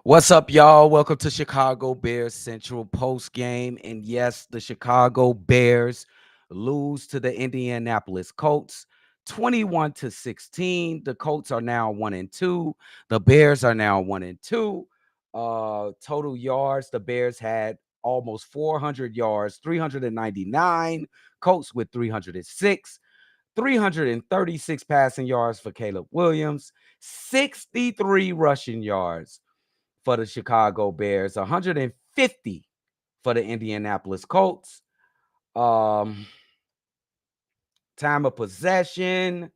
What's up, y'all? Welcome to Chicago Bears Central Post Game. And yes, the Chicago Bears lose to the Indianapolis Colts 21 to 16. The Colts are now 1-2. The Bears are now 1-2. Total yards, the Bears had almost 400 yards, 399. Colts with 306. 336 passing yards for Caleb Williams, 63 rushing yards for the Chicago Bears, 150 for the Indianapolis Colts. Um, Time of possession,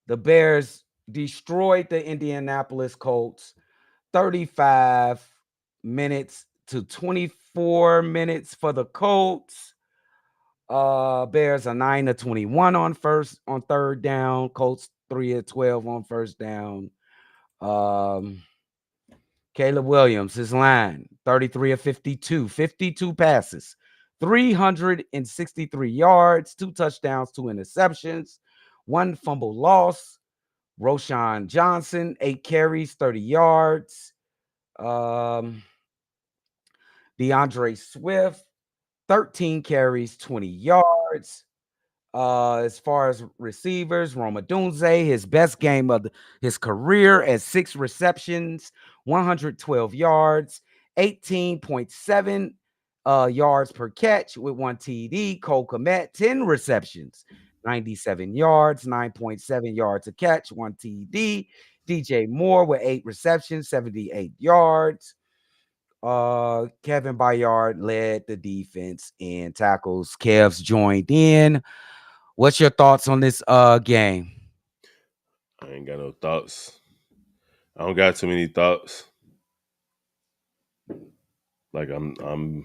the Bears destroyed the Indianapolis Colts 35 minutes to 24 minutes for the Colts. Bears are 9 of 21 on third down. Colts 3 of 12 on first down. Um, Caleb Williams, his line, 33 of 52, 52 passes, 363 yards, 2 touchdowns, 2 interceptions, 1 fumble loss. Roshan Johnson, 8 carries, 30 yards. Um, DeAndre Swift, 13 carries, 20 yards. As far as receivers, Roma Dunze, his best game of his career at 6 receptions, 112 yards, 18.7 yards per catch with 1 TD. Cole Kmet, 10 receptions, 97 yards, 9.7 yards a catch, 1 TD. DJ Moore with 8 receptions, 78 yards. Kevin Byard led the defense in tackles. Kev's joined in. What's your thoughts on this game? I ain't got no thoughts. I don't got too many thoughts. Like I'm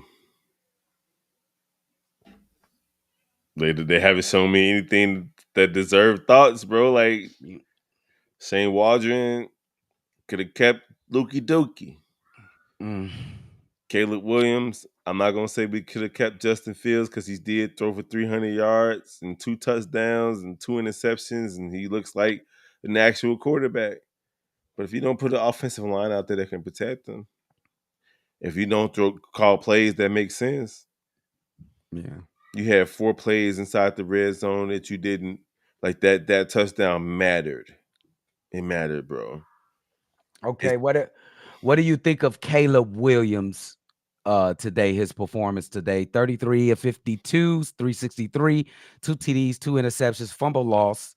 they haven't shown me anything that deserved thoughts, bro. Like Shane Waldron could have kept Lukey Dookie. Mm, Caleb Williams, I'm not gonna say we could have kept Justin Fields because he did throw for 300 yards and 2 touchdowns and 2 interceptions, and he looks like an actual quarterback. But if you don't put an offensive line out there that can protect him, if you don't call plays that make sense, yeah. you had 4 plays inside the red zone that you didn't like. That touchdown mattered. It mattered, bro. Okay. It's What do you think of Caleb Williams today? His performance today: 33 of 52, 363, 2 TDs, 2 interceptions, fumble loss.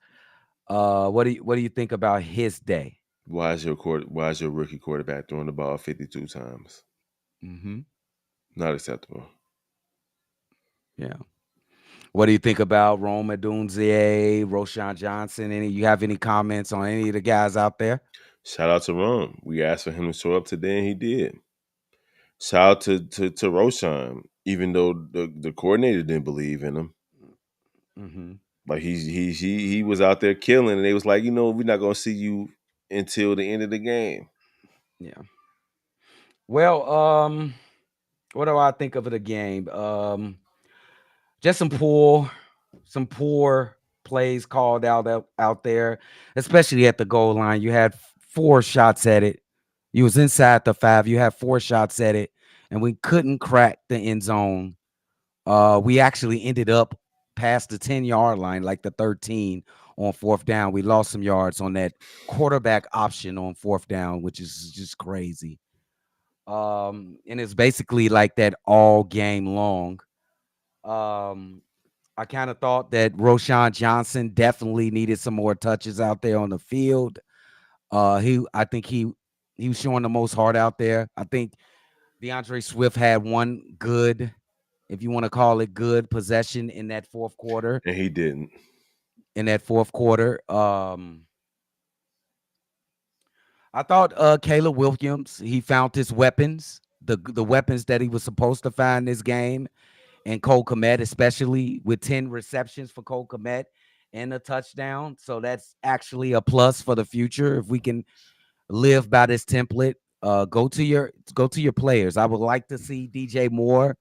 What do you think about his day? why is your rookie quarterback throwing the ball 52 times? Mm-hmm. Not acceptable. Yeah. What do you think about Rome Odunze, Roshan Johnson? You have any comments on any of the guys out there? Shout out to Ron. We asked for him to show up today, and he did. Shout out to Roshan, even though the coordinator didn't believe in him. Mm-hmm. Like he was out there killing, and they was like, we're not gonna see you until the end of the game. Yeah. Well, what do I think of the game? Just some poor plays called out there, especially at the goal line. You had 4 shots at it. You was inside the 5. You had 4 shots at it, and we couldn't crack the end zone. We actually ended up past the 10-yard line, like the 13 on fourth down. We lost some yards on that quarterback option on fourth down, which is just crazy. And it's basically like that all game long. Um, I kind of thought that Roshan Johnson definitely needed some more touches out there on the field. I think he was showing the most heart out there. I think DeAndre Swift had one good, if you want to call it good, possession in that fourth quarter. And he didn't. In that fourth quarter, I thought Caleb Williams, he found his weapons, the weapons that he was supposed to find this game. And Cole Kmet, especially with 10 receptions for Cole Kmet and a touchdown. So that's actually a plus for the future. If we can live by this template, go to your players. I would like to see DJ Moore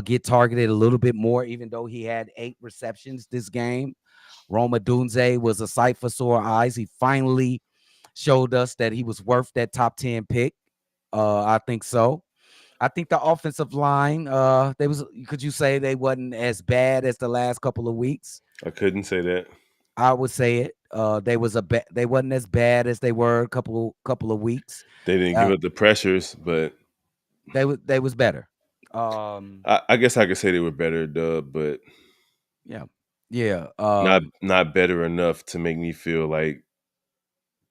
get targeted a little bit more, even though he had 8 receptions this game. Roma Dunze was a sight for sore eyes. He finally showed us that he was worth that top 10 pick. I think so. I think the offensive line, they was could you say they wasn't as bad as the last couple of weeks? I couldn't say that. I would say it. They wasn't as bad as they were a couple of weeks. They didn't give Uh, up the pressures, but they was better. Um, I guess I could say they were better, Dub, but yeah, yeah. not better enough to make me feel like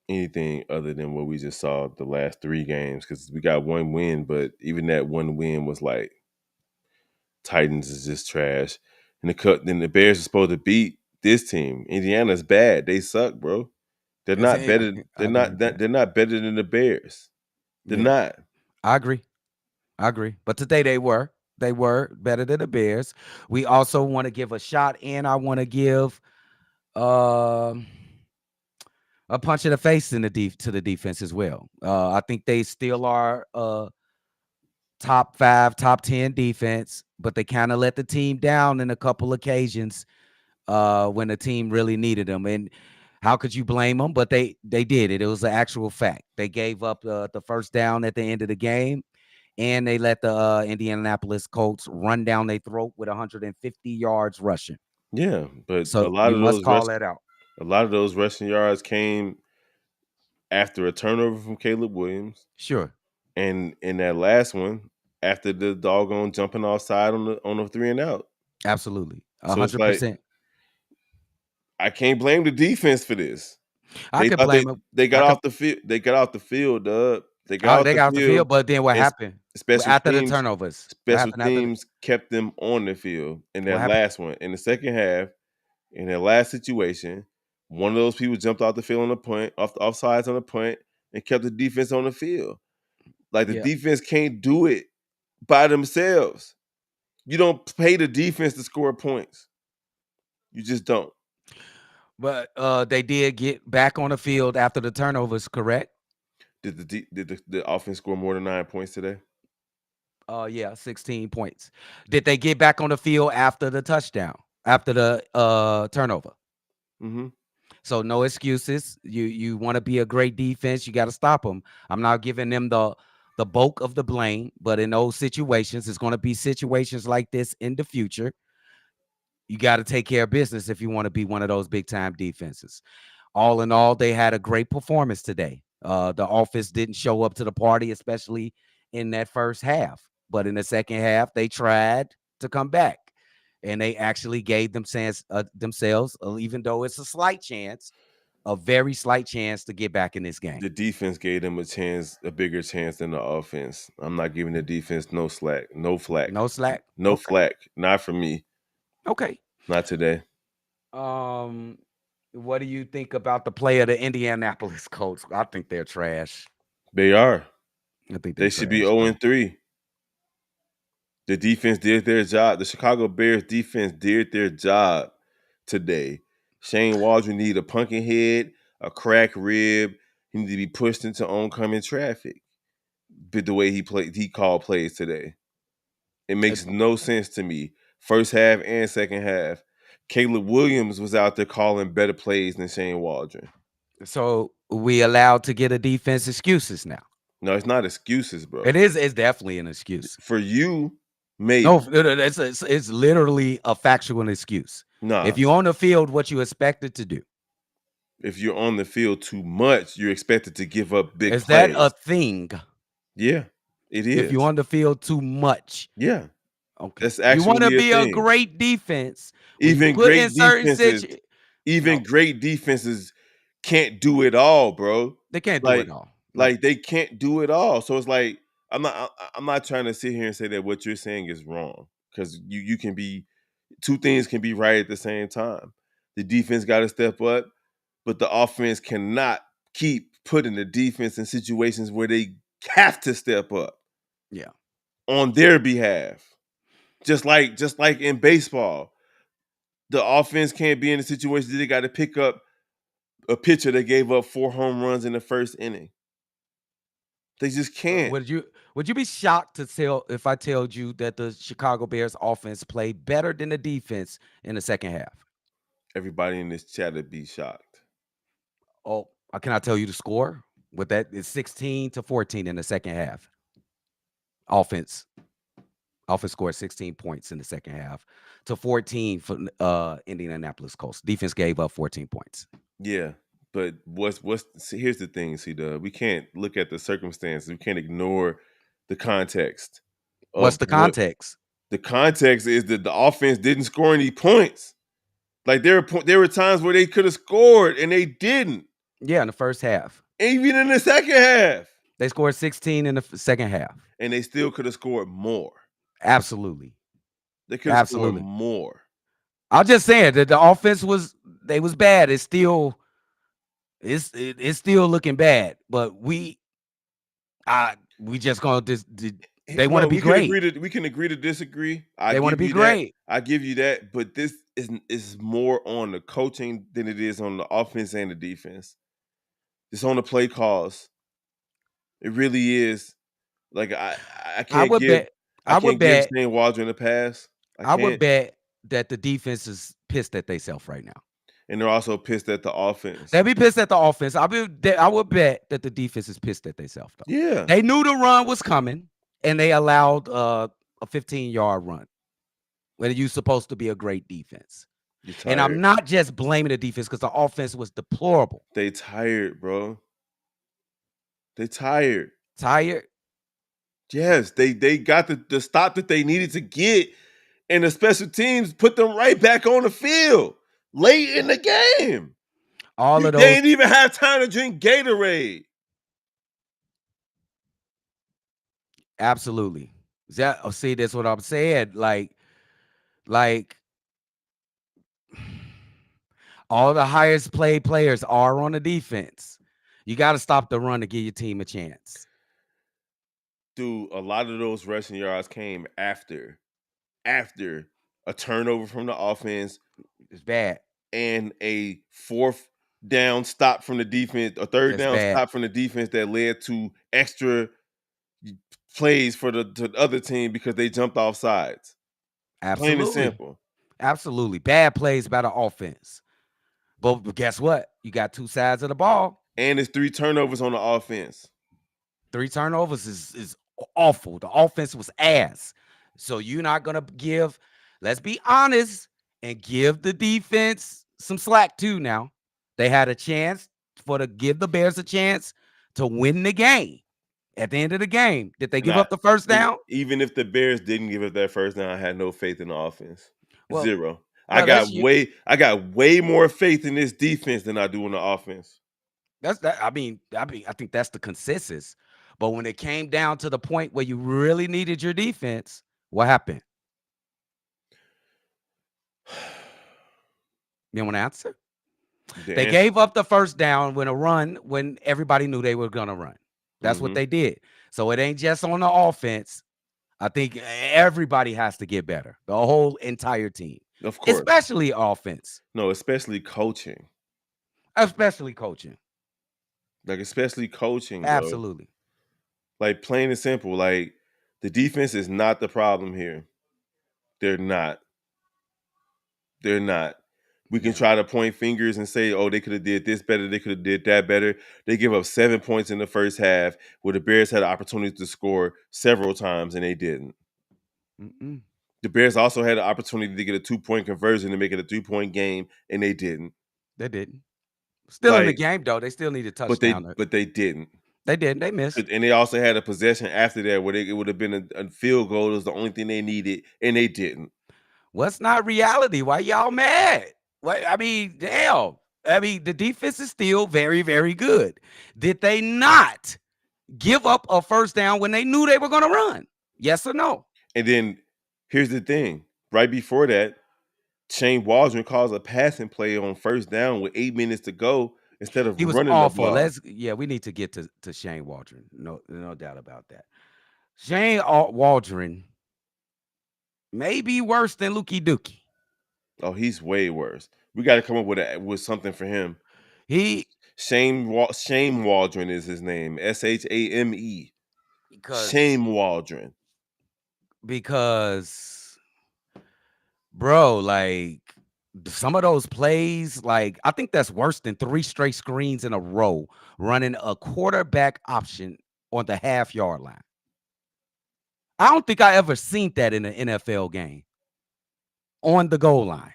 anything other than what we just saw the last 3 games. Because we got one win, but even that one win was like Titans is just trash, and then the Bears are supposed to beat this team. Indiana's bad. They suck, bro. They're Is not it, better. I believe that. They're not better than the Bears. They're Yeah, not. I agree. I agree. But today they were better than the Bears. We also want to give a shot, and I want to give um a punch in the face to the defense as well. I think they still are top 5, top 10 defense, but they kind of let the team down in a couple occasions when the team really needed them. And how could you blame them? But they did it. It was an actual fact. They gave up the first down at the end of the game, and they let the Indianapolis Colts run down their throat with 150 yards rushing. Yeah, but So you must call that out. a lot of those rushing yards came after a turnover from Caleb Williams, Sure, and in that last one, after the doggone jumping offside on the 3 and out. absolutely, So it's like 100%. I can't blame the defense for this. I They could thought blame them. they got I could. off the field. They got off the field, Dub. They got off They the got off the field, field, but then what and happened special after the teams turnovers? What special happened after the? teams kept them on the field in What that happened? last one. In the second half, in that last situation, one of those people jumped off the field on the point, off the offsides on the point, and kept the defense on the field. Like the Yeah, defense can't do it by themselves. You don't pay the defense to score points. You just don't. but they did get back on the field after the turnovers. Correct? Did the offense score more than 9 points today? Yeah, 16 points. Did they get back on the field after the touchdown? After the turnover? Mm-hmm. So no excuses. You want to be a great defense, you got to stop them. I'm not giving them the bulk of the blame, but in those situations, it's going to be situations like this in the future. You got to take care of business if you want to be one of those big time defenses. All in all, they had a great performance today. The offense didn't show up to the party, especially in that first half. But in the second half, they tried to come back, and they actually gave themselves, even though it's a slight chance, a very slight chance to get back in this game. The defense gave them a chance, a bigger chance than the offense. I'm not giving the defense no slack, no flack, No slack. no Okay. flack. Not for me. Okay. Not today. Um, what do you think about the play of the Indianapolis Colts? I think they're trash. They are. I think they're They should be trash, 0-3. The defense did their job. The Chicago Bears defense did their job today. Shane Waldron need a pumpkin head, a cracked rib. He need to be pushed into oncoming traffic. But the way he called plays today. It bro. makes no sense to me. First half and second half. Caleb Williams was out there calling better plays than Shane Waldron. So we allowed to get a defense excuses now. No, it's not excuses, It bro. is. It's definitely an excuse. For you, No, maybe. it's literally a factual excuse. Nah. If you on the field, what you expected to do If you're on the field too much, you're expected to give up big is that a plays. thing? Yeah, it If you is. on the field too much, Yeah, okay. that's You want to actually a be a thing. great defense when you Even put in great certain defenses, situations. even No, great defenses can't do it all, bro. they can't do it Like, all. No, like they can't do it all. So it's like I'm not trying to sit here and say that what you're saying is wrong because you can be two things can be right at the same time. The defense got to step up, but the offense cannot keep putting the defense in situations where they have to step up yeah. on their behalf. Just like in baseball, the offense can't be in a situation that they got to pick up a pitcher that gave up 4 home runs in the first inning. They just can't. Would you be shocked to tell if I told you that the Chicago Bears offense played better than the defense in the second half? Everybody in this chat would be shocked. Oh. Can I tell you the score? With that, it's 16-14 in the second half. Offense. Offense scored 16 points in the second half to 14 for Indianapolis Colts. Defense gave up 14 points. Yeah, but see, here's the thing, see, we can't look at the circumstances. We can't ignore the context What's of the what context? the context is that the offense didn't score any points. Like there were times where they could have scored and they didn't. Yeah, in the first half. Even in the second half. They scored 16 in the second half. And they still could have scored more. Absolutely. They could have scored Absolutely. more. I'm just saying that the offense was bad. It's still looking bad, but we just gonna they want to No, be great. we can agree to disagree. I They want to give be you that. great. I give you that. But this is more on the coaching than it is on the offense and the defense. It's on the play calls. It really is. Like I I can't would give bet. I would bet. Shane Waldron a pass. I I would can't. bet that the defense is pissed at themselves right now. And they're also pissed at the offense. They'll be pissed at the offense. I would bet that the defense is pissed at themselves though. Yeah. They knew the run was coming, and they allowed a 15-yard run when you're supposed to be a great defense. You're And I'm tired. not just blaming the defense because the offense was deplorable. They tired, bro. They tired. Tired. Yes, they got the stop that they needed to get, and the special teams put them right back on the field late in the game. All of They those. didn't even have time to drink Gatorade. Absolutely. See, that's what I'm saying. Like all the highest paid players are on the defense. You got to stop the run to give your team a chance. Dude, a lot of those rushing yards came after a turnover from the offense It's bad. and a fourth down stop from the defense, a third That's down bad. stop from the defense that led to extra plays for the other team because they jumped off sides. Plain and Absolutely. simple. Absolutely. Bad plays by the offense. But guess what? You got two sides of the ball. And it's 3 turnovers on the offense. 3 turnovers is awful. The offense was ass. So you're not gonna give, let's be honest, and give the defense some slack too now. They had a chance give the Bears a chance to win the game. At the end of the game, did they And give up the first down? even if the Bears didn't give up that first down, I had no faith in the offense. Well, Zero. well, that's you. I got way more faith in this defense than I do in the offense. That's that. I think that's the consensus. But when it came down to the point where you really needed your defense, what happened? You want to answer? The They answer. gave up the first down when everybody knew they were gonna run. That's what Mm-hmm. they did. So it ain't just on the offense. I think everybody has to get better. The whole entire team, Of course. especially offense, No, especially coaching. especially coaching. Like especially coaching, bro. Absolutely. Like plain and simple. Like the defense is not the problem here. They're not. They're not. We can Yeah. try to point fingers and say, "Oh, they could have did this better. They could have did that better." They give up 7 points in the first half, where the Bears had an opportunity to score several times and they didn't. Mm-mm. The Bears also had an opportunity to get a 2-point conversion to make it a 3-point game, and they didn't. They didn't. Still in the Like, game though. They still need a but touchdown. they didn't. They didn't. They missed. And they also had a possession after that where it would have been a field goal. It was the only thing they needed, and they didn't. What's not reality? Why y'all mad? What I mean, damn. I mean, the defense is still very, very good. Did they not give up a first down when they knew they were going to run? Yes or no? And then here's the thing: right before that, Shane Waldron calls a passing play on first down with 8 minutes to go instead of He was running the awful. ball. We need to get to Shane Waldron. No doubt about that. Shane Waldron may be worse than Lukey Dookie. Oh, he's way worse. We got to come up with something for him. He Shame Waldron is his name. Shame. because Shame Waldron. because bro, like some of those plays, like I think that's worse than three straight screens in a row, running a quarterback option on the half-yard line. I don't think I ever seen that in an NFL game on the goal line.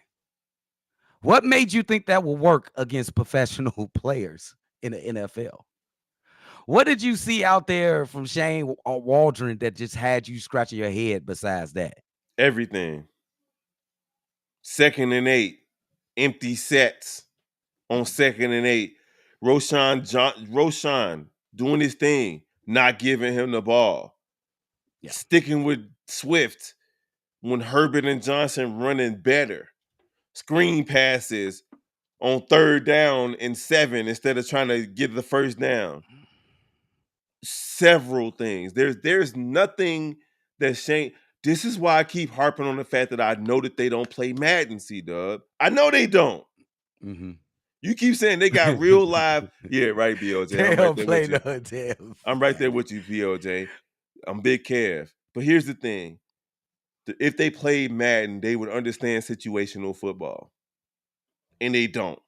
What made you think that will work against professional players in the NFL? What did you see out there from Shane Waldron that just had you scratching your head besides that? Everything. 2nd and 8, empty sets on 2nd and 8. Roshan doing his thing, not giving him the ball. Yeah. Sticking with Swift when Herbert and Johnson running better. Screen passes on 3rd down and 7 instead of trying to get the first down. Several things. There's nothing that Shane. This is why I keep harping on the fact that I know that they don't play Madden, C-Dub. I know they don't. Mm-hmm. You keep saying they got real live. Yeah, right, BOJ. They I'm right don't there with play you. no damn I'm right there Madden. with you, BOJ. I'm Big Kev. But here's the thing. If they played Madden, they would understand situational football. And they don't.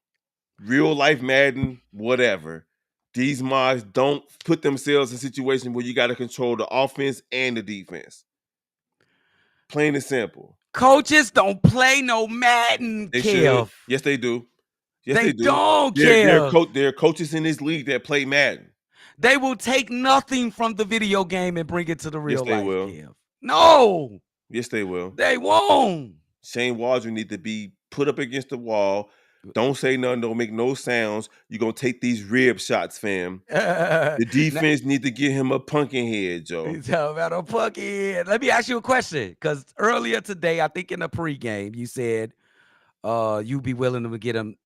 Real life Madden, whatever. These mods don't put themselves in situations where you got to control the offense and the defense. Plain and simple. Coaches don't play no Madden, They should. Kev. Yes, they do. Yes, They they do. don't, There are Kev. there are coaches in this league that play Madden. They will take nothing from the video game and bring it to the Yes, real they life, will. Kev. No, Yes, they will. they won't. Shane Waldron need to be put up against the wall. Don't say nothing. Don't make no sounds. You're going to take these rib shots, fam. The Now, defense need to get him a pumpkin head, Joe. you talking about a pucky. Let me ask you a question. Because earlier today, I think in the pregame, you said you be willing to get him.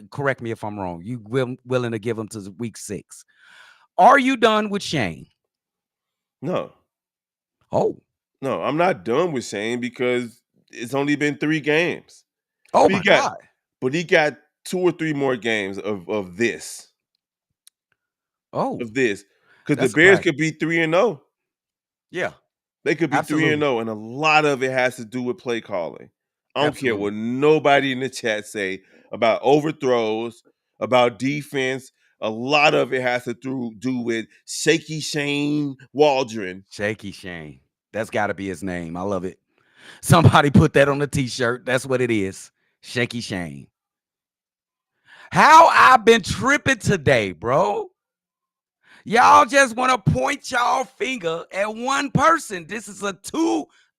Correct me if I'm wrong. You willing to give him to week 6. Are you done with Shane? No. Oh, No, I'm not done with Shane because it's only been 3 games. oh But he my got God. but he got 2 or 3 more games of this. Oh, Of this. Because the that's Bears surprising. could be 3-0. Yeah, They could be 3 and absolutely. 0, and a lot of it has to do with play calling. I don't care what Absolutely. nobody in the chat say about overthrows, about defense. A lot of it has to do with shaky Shane Waldron. Shaky Shane. That's got to be his name. I love it. Somebody put that on the t-shirt. That's what it is. Shaky Shane. How I've been tripping today, bro. Y'all just want to point y'all finger at one person. This is a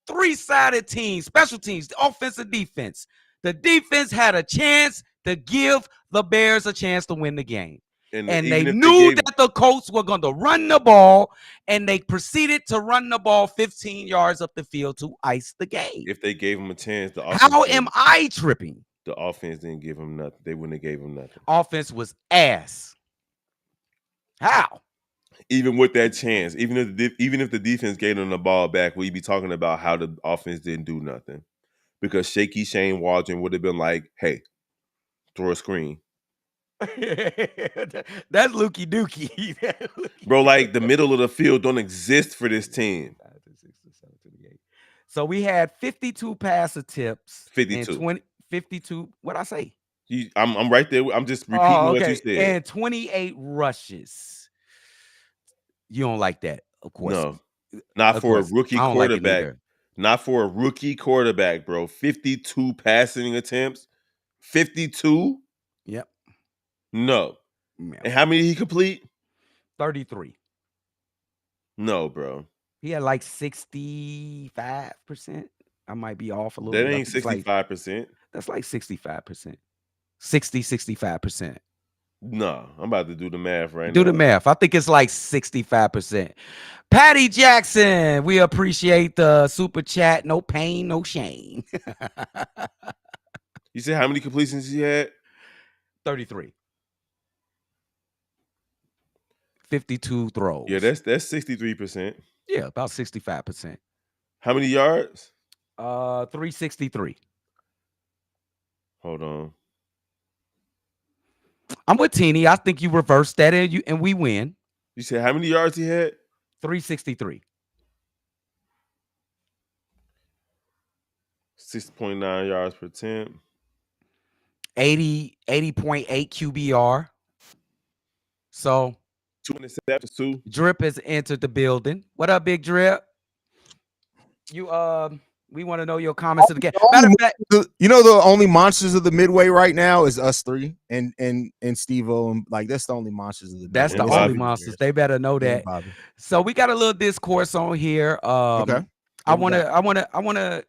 3-sided team, special teams, the offense and defense. The defense had a chance to give the Bears a chance to win the game. And And they even if they knew gave that the Colts were going to run the ball, and they proceeded to run the ball 15 yards up the field to ice the game. if they gave him a chance, How am I tripping? the offense didn't give him nothing. They wouldn't have gave him nothing. Offense was ass. How? Even with that chance, even if the defense gave them the ball back, we'd be talking about how the offense didn't do nothing. Because shaky Shane Waldron would have been like, hey, throw a screen. That's Lukey Dookie. Bro, like the middle of the field don't exist for this team. So we had 52 pass attempts and 52. 52. What I say? I'm right there. I'm just repeating Oh, what you okay. said. And 28 rushes. You don't like that, of course. No, not Of for a course. rookie I don't like it quarterback. neither. Not for a rookie quarterback, bro. 52 passing attempts. 52? Yep. No. Yeah. And how many he complete? 33. No, bro. He had like 65%. I might be off a little That bit. I ain't think it's like 65%. that's like 65%. 65%. No, I'm about to do the math right Do the now. math. I think it's like 65%. Patty Jackson, we appreciate the super chat. No pain, no shame. You said how many completions he had? 33. 52 Yeah, throws. that's 63%. Yeah, about 65%. How many yards? 363. Hold on. I'm with Teeny. I think you reverse that and we win. You said how many yards he had? 363. 6.9 yards per attempt. 80.8 QBR. So 2 interceptions too. Drip has entered the building. What up, Big Drip? You we want to know your comments of the game. The Matter of only fact, the only monsters of the midway right now is us three and Steve-O, and like that's the only monsters of the that's midway. the And It's the only Bobby. Chicago monsters. Bears They better know and that. Bobby. So we got a little discourse on here. Okay, I what we wanna, got? I wanna, I wanna,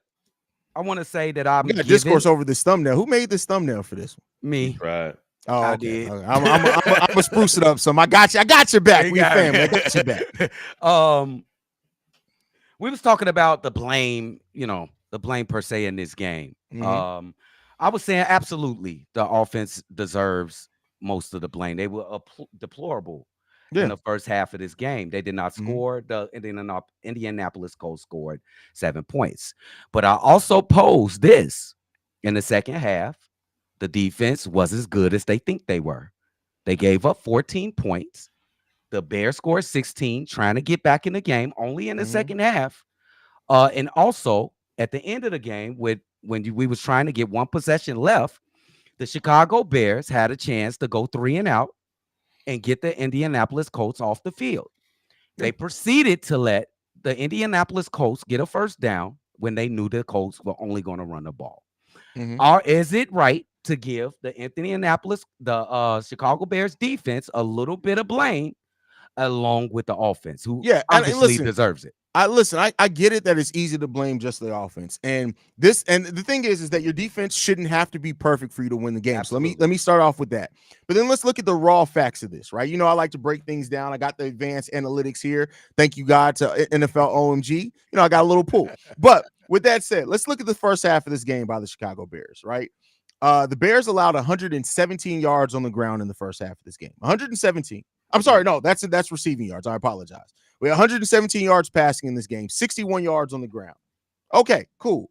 I wanna say that We I'm got discourse giving over this thumbnail. Who made this thumbnail for this one? He me. tried. Oh, I okay. did. Okay. I'm a spruce it up. Some I got you. I got your back. We We got family. I got your back. um we was talking about the blame, the blame per se in this game. Mm-hmm. I was saying absolutely the offense deserves most of the blame. They were deplorable in Yeah. the first half of this game. They did not Mm-hmm. score. The Indianapolis Colts scored 7 points. But I also posed this in the second half. The defense was as good as they think they were. They gave up 14 points. The Bears scored 16, trying to get back in the game only in the Mm-hmm. second half. And also at the end of the game, we was trying to get one possession left, the Chicago Bears had a chance to go 3-and-out and get the Indianapolis Colts off the field. Yeah. They proceeded to let the Indianapolis Colts get a first down when they knew the Colts were only going to run the ball. Mm-hmm. Or is it right to give the Chicago Bears defense a little bit of blame along with the offense, who Yeah. And obviously listen, deserves it? I get it that it's easy to blame just the offense. And the thing is that your defense shouldn't have to be perfect for you to win the game. So Absolutely. let me start off with that. But then let's look at the raw facts of this, right? I like to break things down. I got the advanced analytics here. Thank you, God, to NFL OMG. I got a little pull. But with that said, let's look at the first half of this game by the Chicago Bears, right? The Bears allowed 117 yards on the ground in the first half of this game. 117. I'm sorry, no, that's receiving yards. I apologize. We had 117 yards passing in this game, 61 yards on the ground. Okay, cool.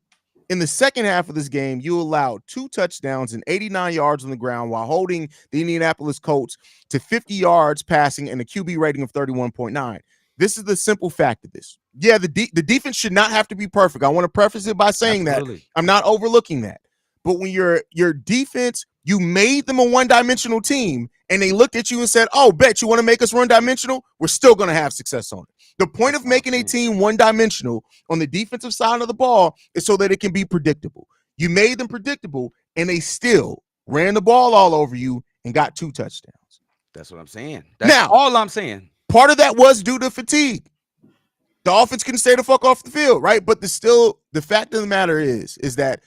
In the second half of this game, you allowed 2 touchdowns and 89 yards on the ground while holding the Indianapolis Colts to 50 yards passing and a QB rating of 31.9. This is the simple fact of this. Yeah, the defense should not have to be perfect. I want to preface it by saying that. Absolutely. I'm not overlooking that. But when your defense, you made them a one-dimensional team, and they looked at you and said, "Oh, bet you want to make us one-dimensional? We're still going to have success on it." The point That's of what I'm making a saying. team one-dimensional on the defensive side of the ball is so that it can be predictable. You made them predictable, and they still ran the ball all over you and got 2 touchdowns. That's what I'm saying. That's Now, all I'm saying. part of that was due to fatigue. The offense couldn't stay the fuck off the field, right? But the fact of the matter is that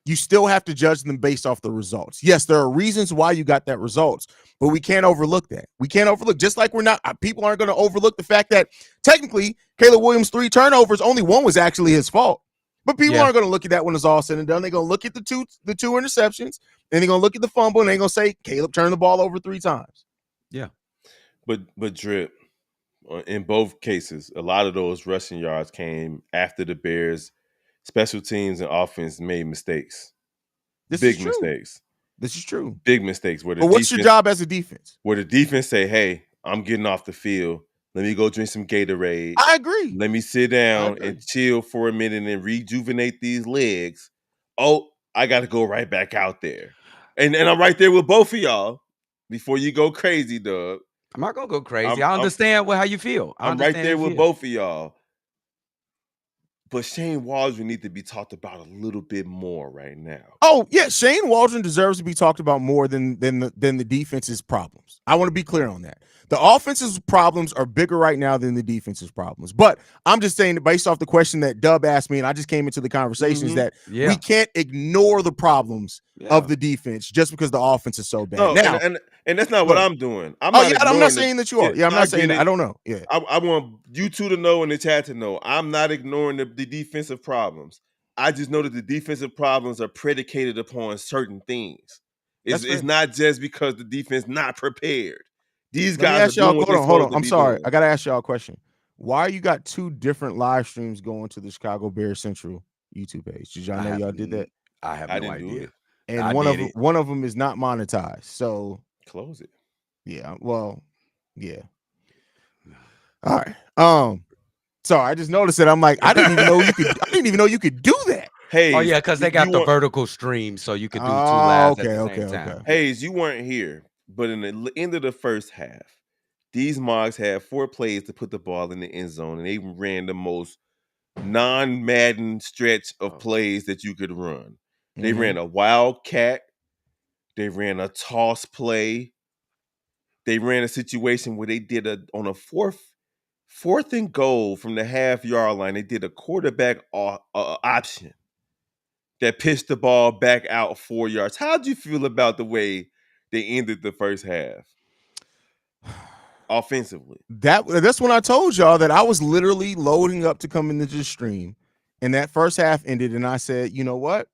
you still have to judge them based off the results. Yes, there are reasons why you got that results, but we can't overlook that. We can't overlook, just like people aren't going to overlook the fact that technically Caleb Williams' 3 turnovers, only one was actually his fault. But people aren't going to look at that when it's all said and done. They're going to look at the two interceptions, and they're going to look at the fumble, and they're going to say Caleb turned the ball over 3 times. Yeah. But Drip, in both cases, a lot of those rushing yards came after the Bears' special teams and offense made mistakes. Big mistakes. This is true. Big mistakes. Where the But what's your job as a defense? Where the defense say, "Hey, I'm getting off the field. Let me go drink some Gatorade. I agree. Let me sit down and chill for a minute and rejuvenate these legs." Oh, I got to go right back out there. And I'm right there with both of y'all before you go crazy, Doug. I'm not gonna go crazy. I understand how you feel. I'm right there with both of y'all. But Shane Waldron needs to be talked about a little bit more right now. Oh, yeah, Shane Waldron deserves to be talked about more than the defense's problems. I want to be clear on that. The offense's problems are bigger right now than the defense's problems. But I'm just saying that based off the question that Dub asked me, and I just came into the conversation, is that we can't ignore the problems of the defense just because the offense is so bad. No, now, and that's not what I'm doing. I'm not saying that you are. Yeah, I'm not saying that. I don't know. Yeah, I want you two to know and the chat to know. I'm not ignoring the defensive problems. I just know that the defensive problems are predicated upon certain things. It's not just because the defense not prepared. These guys are doing what they're supposed to be doing. I'm sorry. I got to ask y'all a question. Why you got 2 different live streams going to the Chicago Bears Central YouTube page? Did y'all know y'all did that? I have no idea. And one of them is not monetized. So close it. Yeah. Well, yeah. All right. So I just noticed that I'm like, I didn't even know you could do that. Oh Hayes, yeah, because they you got the want vertical stream, so you could do two Oh, lives at okay, the okay, same okay. time. Hayes, you weren't here, but in the end of the first half, these Mogs had 4 plays to put the ball in the end zone, and they ran the most non-Madden stretch of Oh, plays that you could run. They Mhm. ran a wildcat. They ran a toss play. They ran a situation where they did a on a fourth and goal from the half-yard line. They did a quarterback option that pitched the ball back out 4 yards. How'd you feel about the way they ended the first half offensively? That's when I told y'all that I was literally loading up to come into the stream, and that first half ended, and I said, you know what?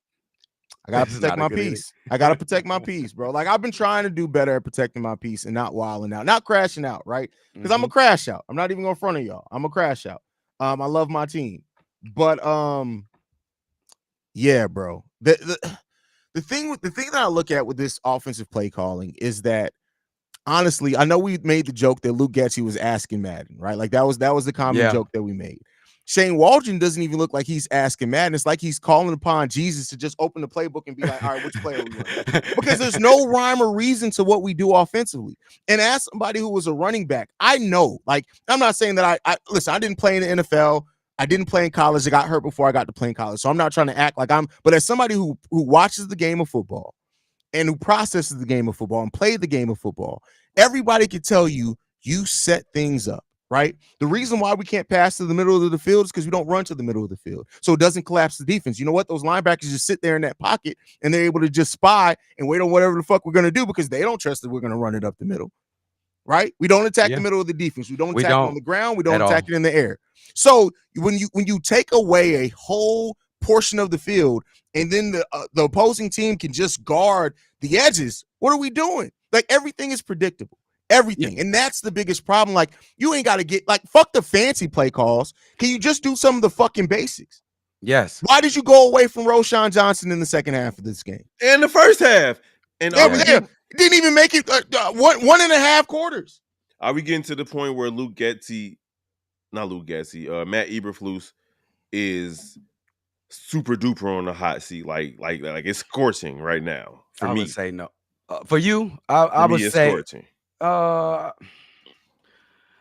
I gotta this is protect not a my good ending. peace. I gotta protect my peace, bro. Like I've been trying to do better at protecting my peace and not wilding out, not crashing out, right? Because I'm a Mhm. crash out. I'm not even in front of y'all. I'm a crash out. I love my team, but yeah, bro. The thing that I look at with this offensive play calling is that honestly, I know we made the joke that Luke Getsy was asking Madden, right? Like that was the common Yeah. joke that we made. Shane Waldron doesn't even look like he's asking Madden. It's like he's calling upon Jesus to just open the playbook and be like, all right, which play are we running? Because there's no rhyme or reason to what we do offensively. And as somebody who was a running back, I know, like, I'm not saying that I listen, I didn't play in the NFL. I didn't play in college. I got hurt before I got to play in college. So I'm not trying to act like but as somebody who watches the game of football and who processes the game of football and played the game of football, everybody can tell you you set things up, right? The reason why we can't pass to the middle of the field is because we don't run to the middle of the field. So it doesn't collapse the defense. You know what? Those linebackers just sit there in that pocket and they're able to just spy and wait on whatever the fuck we're going to do because they don't trust that we're going to run it up the middle, right? We don't attack the Yeah. middle of the defense. We don't We attack it on don't the ground. We don't at attack all. it in the air. So when you take away a whole portion of the field and then the opposing team can just guard the edges, what are we doing? Like everything is predictable. Yeah. Everything. And that's the biggest problem. Like you ain't got to get like fuck the fancy play calls. Can you just do some of the fucking basics? Yes. Why did you go away from Roshan Johnson in the second half of this game? And the first half. And Yeah, are we Yeah. yeah. getting Didn't even make it one and a half quarters. are we getting to the point where not Luke Getsy, Matt Eberflus is super duper on the hot seat, like it's scorching right now for I would me. say no. For you, I For would me, it's say scorching. uh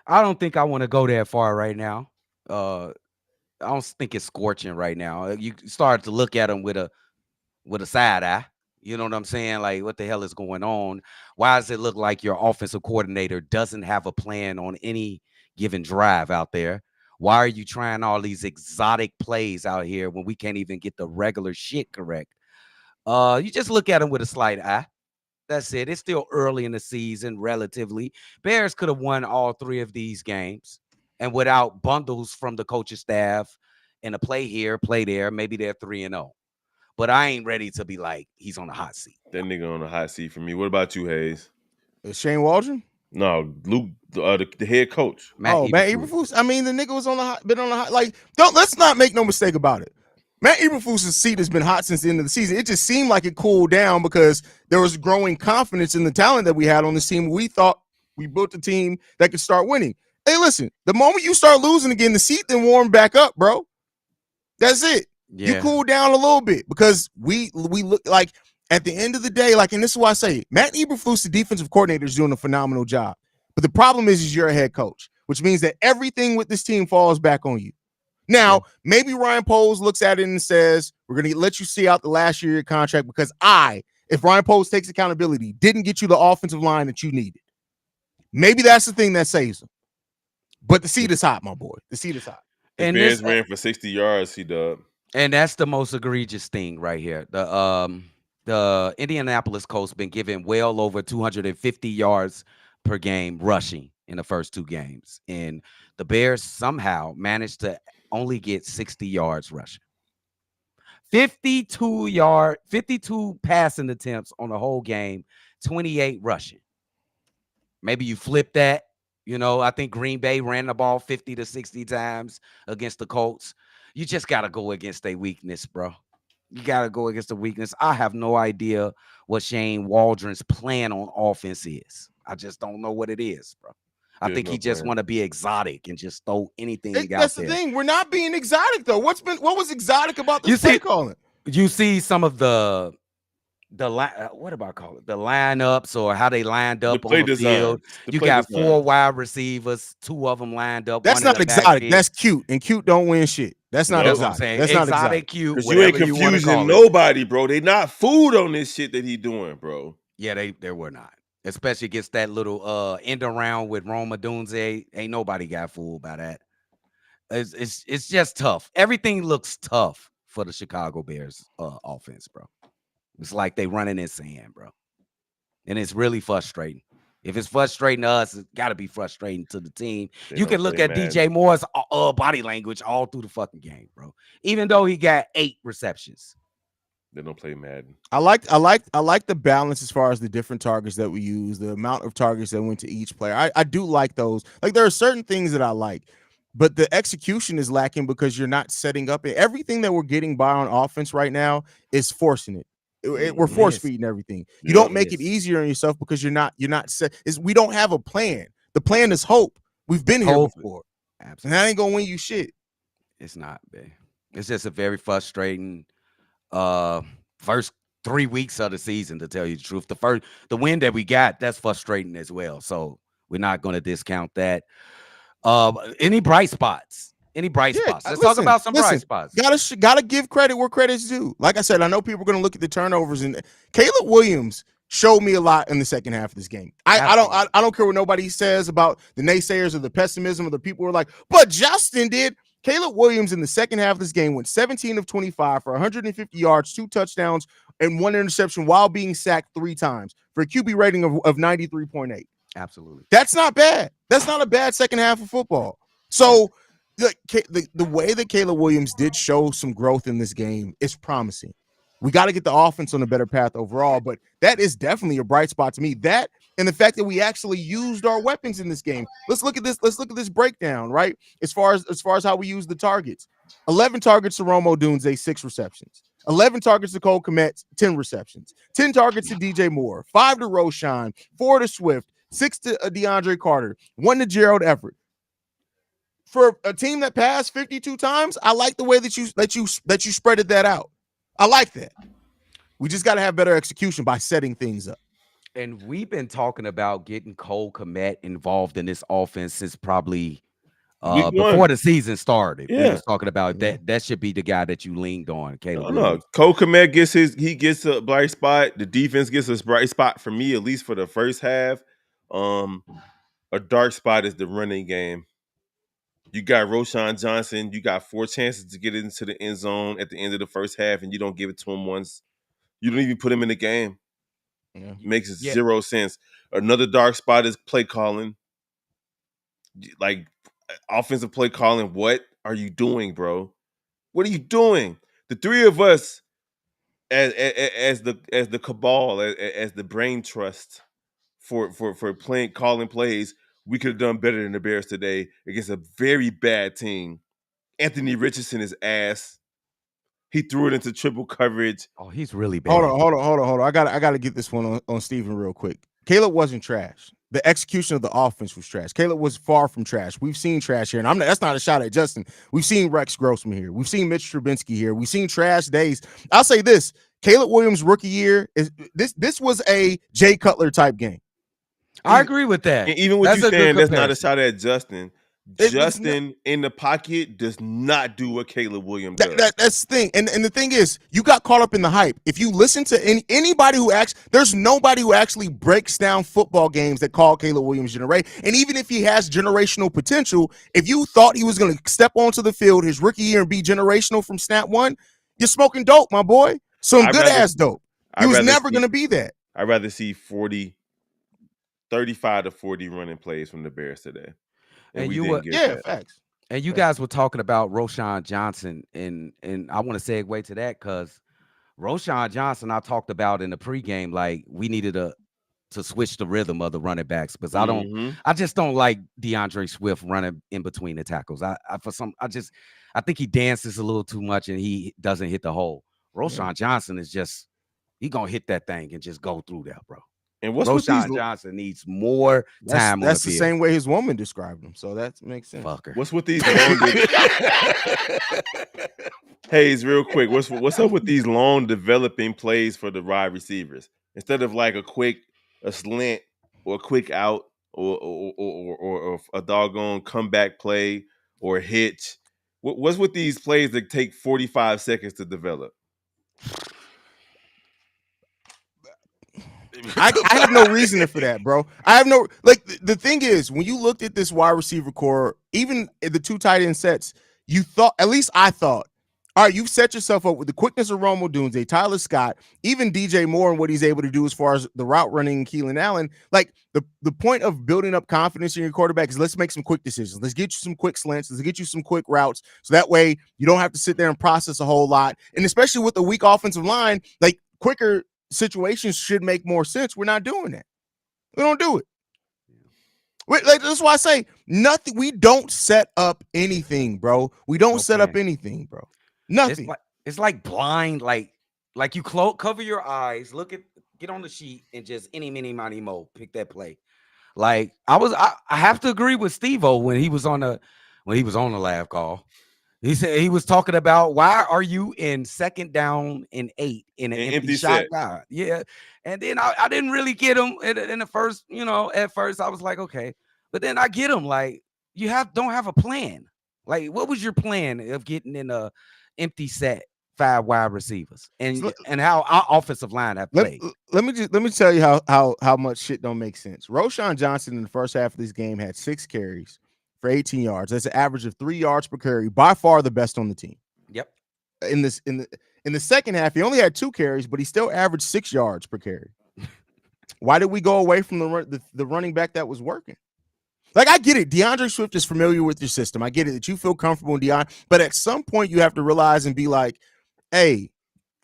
I don't think I want to go that far right now. I don't think it's scorching right now. You start to look at him with a side eye. You know what I'm saying? Like, what the hell is going on? Why does it look like your offensive coordinator doesn't have a plan on any given drive out there? Why are you trying all these exotic plays out here when we can't even get the regular shit correct? You just look at him with a slight eye. That's it. It's still early in the season, relatively. Bears could have won all three of these games. And without bundles from the coaching staff and a play here, play there, maybe they're 3-0. But I ain't ready to be like, he's on the hot seat. That nigga on the hot seat for me. What about you, Hayes? Shane Waldron? No, Luke, the head coach. Matt Oh, Matt Eberflus. Eberflus. I mean, the nigga was on the hot, been on the hot. Like, don't let's not make no mistake about it. Matt Eberflus's seat has been hot since the end of the season. It just seemed like it cooled down because there was growing confidence in the talent that we had on this team. We thought we built a team that could start winning. Hey, listen, the moment you start losing again, the seat then warmed back up, bro. That's it. You Yeah. cool down a little bit because we look like at the end of the day, like, and this is why I say Matt Eberflus, the defensive coordinator, is doing a phenomenal job. But the problem is you're a head coach, which means that everything with this team falls back on you. Now, maybe Ryan Poles looks at it and says, we're going to let you see out the last year of your contract because if Ryan Poles takes accountability, didn't get you the offensive line that you needed. Maybe that's the thing that saves him. But the seat is hot, my boy. The seat is hot. The And Bears this ran for 60 yards, C-Dub. and that's the most egregious thing right here. The Indianapolis Colts been given well over 250 yards per game rushing in the first two games. And the Bears somehow managed to only get 60 yards rushing. 52 passing attempts on the whole game, 28 rushing. Maybe you flip that. I think Green Bay ran the ball 50 to 60 times against the Colts. You just got to go against their weakness, bro. You got to go against the weakness. I have no idea what Shane Waldron's plan on offense is. I just don't know what it is, bro. I There's think no he just plan. want to be exotic and just throw anything out That's the there. thing. We're not being exotic, though. What was exotic about this You play see, calling? you see some of what about call it, the lineups or how they lined The up on play the field. designs. The You play got four designs. wide receivers, two of them lined up, That's one in not the exotic. backfield. That's cute, and cute don't win shit. That's not That's Nope. what I'm exotic. saying. That's not exotic. Exotic, cute, Cause you ain't whatever you want to confusing call it. nobody, bro. They not fooled on this shit that he doing, bro. Yeah, they were not. Especially against that little end around with Roma Dunze. Ain't nobody got fooled by that. It's just tough. Everything looks tough for the Chicago Bears offense, bro. It's like they running in sand, bro. And it's really frustrating. If it's frustrating to us, it's got to be frustrating to the team. They You don't can look play at DJ Madden. Moore's body language all through the fucking game, bro. Even though he got 8 receptions. They don't play Madden. I like the balance as far as the different targets that we use, the amount of targets that went to each player. I do like those. Like there are certain things that I like, but the execution is lacking because you're not setting up everything that we're getting by on offense right now is forcing it. We're Mhm. force Is feeding everything. You Yep. don't make it is easier on yourself because you're not set. We don't have a plan. The plan is hope. We've been here hope. before, and that Absolutely. ain't gonna win you shit. It's not, man. It's just a very frustrating uh first 3 weeks of the season, to tell you the truth. The win that we got, that's frustrating as well. So we're not gonna discount that. Any bright spots? Any bright Yeah, spots? Let's talk listen, about some bright listen. spots. Gotta give credit where credit's due. Like I said, I know people are gonna look at the turnovers, and Caleb Williams showed me a lot in the second half of this game. Absolutely. I don't care what nobody says about the naysayers or the pessimism of the people who are like, but Justin did. Caleb Williams in the second half of this game went 17 of 25 for 150 yards, 2 touchdowns, and 1 interception while being sacked 3 times for a QB rating of 93.8. Absolutely. That's not bad. That's not a bad second half of football. So the way that Caleb Williams did show some growth in this game is promising. We got to get the offense on a better path overall, but that is definitely a bright spot to me. That and the fact that we actually used our weapons in this game. Let's look at this. Let's look at this breakdown, right? As far as how we use the targets. 11 targets to Romo Dunze, 6 receptions. 11 targets to Cole Kmet, 10 receptions. 10 targets to DJ Moore, 5 to Roshan, 4 to Swift, 6 to DeAndre Carter, 1 to Gerald Everett. For a team that passed 52 times, I like the way that you spreaded that out. I like that. We just got to have better execution by setting things up. And we've been talking about getting Cole Kmet involved in this offense since probably Week before one. the season started. We Yeah. was talking about Yeah. that should be the guy that you leaned on, Caleb No, no. Williams. Cole Kmet gets a bright spot. The defense gets a bright spot for me, at least for the first half. A dark spot is the running game. You got Roshan Johnson. You got 4 chances to get into the end zone at the end of the first half, and you don't give it to him once. You don't even put him in the game. Yeah. Makes Yeah. zero sense. Another dark spot is play calling. Like offensive play calling. What are you doing, bro? What are you doing? The three of us, as the cabal, as the brain trust for playing calling plays, we could have done better than the Bears today against a very bad team. Anthony Richardson is ass. He threw it into triple coverage. Oh, he's really Hold bad. on, hold on, hold on, hold on. I gotta get this one on Steven real quick. Caleb wasn't trash. The execution of the offense was trash. Caleb was far from trash. We've seen trash here, and that's not a shot at Justin. We've seen Rex Grossman here. We've seen Mitch Trubinsky here. We've seen trash days. I'll say this: Caleb Williams' rookie year is this was a Jay Cutler type game. I agree with that. And even with That's you a good saying that's not a comparison. shot at Justin, It's not, Justin in the pocket does not do what Caleb Williams does. that's the thing. And the thing is, you got caught up in the hype. If you listen to anybody who there's nobody who actually breaks down football games that call Caleb Williams generate. And even if he has generational potential, if you thought he was going to step onto the field his rookie year and be generational from snap one, you're smoking dope, my boy. Some I'd good rather- ass dope. He I'd was rather never see- going to be that. I'd rather see 35 to 40 running plays from the Bears today. And we you didn't were- get Yeah, that. facts. And you guys were talking about Roshan Johnson, and I want to segue to that because Roshan Johnson, I talked about in the pregame, like we needed to switch the rhythm of the running backs because Mhm. I just don't like DeAndre Swift running in between the tackles. I think he dances a little too much and he doesn't hit the hole. Roshan Johnson is he gonna hit that thing and just go through there, bro. And what's with these Roshan Johnson needs more time on That's the the field. same way his woman described him. So that makes sense. Fucker. what's with these longer Hayes, real quick, what's up with these long developing plays for the wide receivers instead of like a slant or a quick out or a doggone comeback play or a hitch? What's with these plays that take 45 seconds to develop? I have no reasoning for that, bro. I have no like the thing is when you looked at this wide receiver core, even the two tight end sets, you thought at least I thought, all right, you've set yourself up with the quickness of Rome Odunze, Tyler Scott, even DJ Moore and what he's able to do as far as the route running and Keelan Allen. Like the point of building up confidence in your quarterback is let's make some quick decisions. Let's get you some quick slants. Let's get you some quick routes. So that way you don't have to sit there and process a whole lot. And especially with the weak offensive line, like quicker situations should make more sense. We're not doing that. We don't do it. Like, that's why I say nothing. We don't set up anything, bro. We don't No set up plan. anything, bro. It's Nothing. like blind, like you cover your eyes, get on the sheet, and just any mini money mo pick that play. Like I have to agree with Steve-O when he was on the live call. He said he was talking about why are you in second down and 8 in an An empty empty shot set. guard? Yeah. And then I didn't really get him in the first, at first I was like, okay. But then I get him like you don't have a plan. Like, what was your plan of getting in a empty set, 5 wide receivers, So and how our offensive line have let, played? let me tell you how much shit don't make sense. Roshan Johnson in the first half of this game had 6 carries for 18 yards. That's an average of 3 yards per carry, by far the best on the team. Yep. In the second half, he only had 2 carries, but he still averaged 6 yards per carry. Why did we go away from the running back that was working? Like, I get it. DeAndre Swift is familiar with your system. I get it that you feel comfortable in Deion, but at some point you have to realize and be like, hey,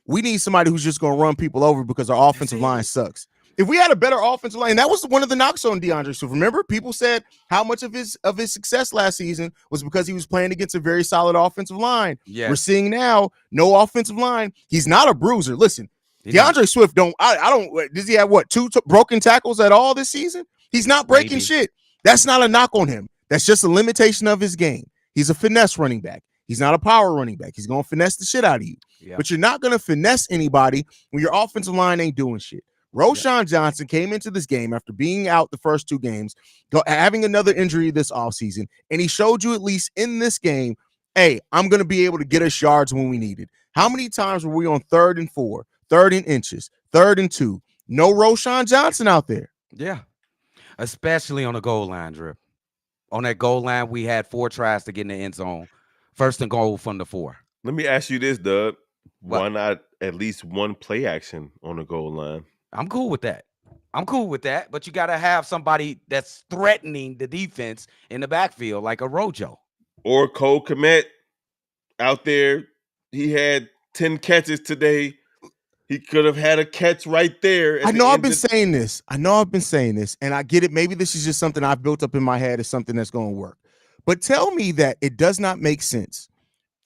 we need somebody who's just going to run people over because our That's offensive line it. sucks. If we had a better offensive line, that was one of the knocks on DeAndre Swift. Remember, people said how much of his success last season was because he was playing against a very solid offensive line. We're Yes. seeing now no offensive line. He's not a bruiser. Listen, He not. DeAndre Swift I don't. Does he have what 2 broken tackles at all this season? He's not breaking Maybe. shit. That's not a knock on him. That's just a limitation of his game. He's a finesse running back. He's not a power running back. He's going to finesse the shit out of you. Yeah. But you're not going to finesse anybody when your offensive line ain't doing shit. Roshan Johnson came into this game after being out the first 2 games, having another injury this offseason, and he showed you at least in this game, hey, I'm going to be able to get us yards when we need it. How many times were we on 3rd and 4, 3rd and inches, 3rd and 2? No Roshan Johnson out there. Yeah. Especially on the goal line, Drip. On that goal line, we had 4 tries to get in the end zone. First and goal from the 4. Let me ask you this, Doug. What? Why not at least one play action on the goal line? I'm cool with that. But you got to have somebody that's threatening the defense in the backfield, like a Rojo. Or Cole Kmet out there. He had 10 catches today. He could have had a catch right there. I know I've been saying this. And I get it. Maybe this is just something I've built up in my head as something that's going to work. But tell me that it does not make sense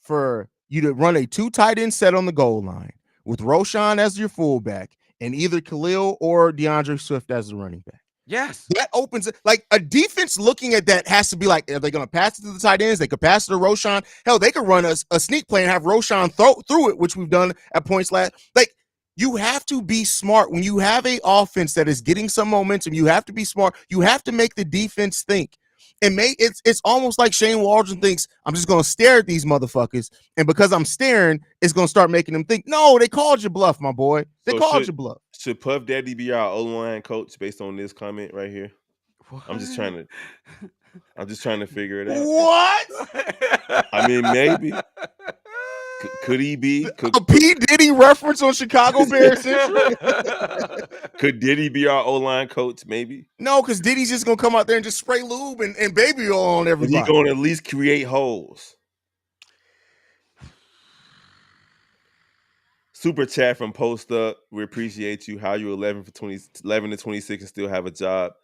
for you to run a 2 tight end set on the goal line with Roshan as your fullback and either Khalil or DeAndre Swift as the running back. Yes. That opens it. Like, a defense looking at that has to be like, are they going to pass it to the tight ends? They could pass it to Roshan. Hell, they could run a sneak play and have Roshan through it, which we've done at points last. Like, you have to be smart. When you have a offense that is getting some momentum, you have to be smart. You have to make the defense think. And it's almost like Shane Waldron thinks, I'm just going to stare at these motherfuckers. And because I'm staring, it's going to start making them think, no, they called you bluff, my boy. They called you bluff. Should Puff Daddy be our O-line coach based on this comment right here? What? I'm just trying to figure it out. What? I mean, maybe. Could he be? A P. Diddy reference on Chicago Bears Central? Could Diddy be our O-line coach? Maybe. No, because Diddy's just gonna come out there and just spray lube and baby oil on But everybody. he gonna at least create holes. Super chat from Post Up. We appreciate you. How you 11 to 26 and still have a job?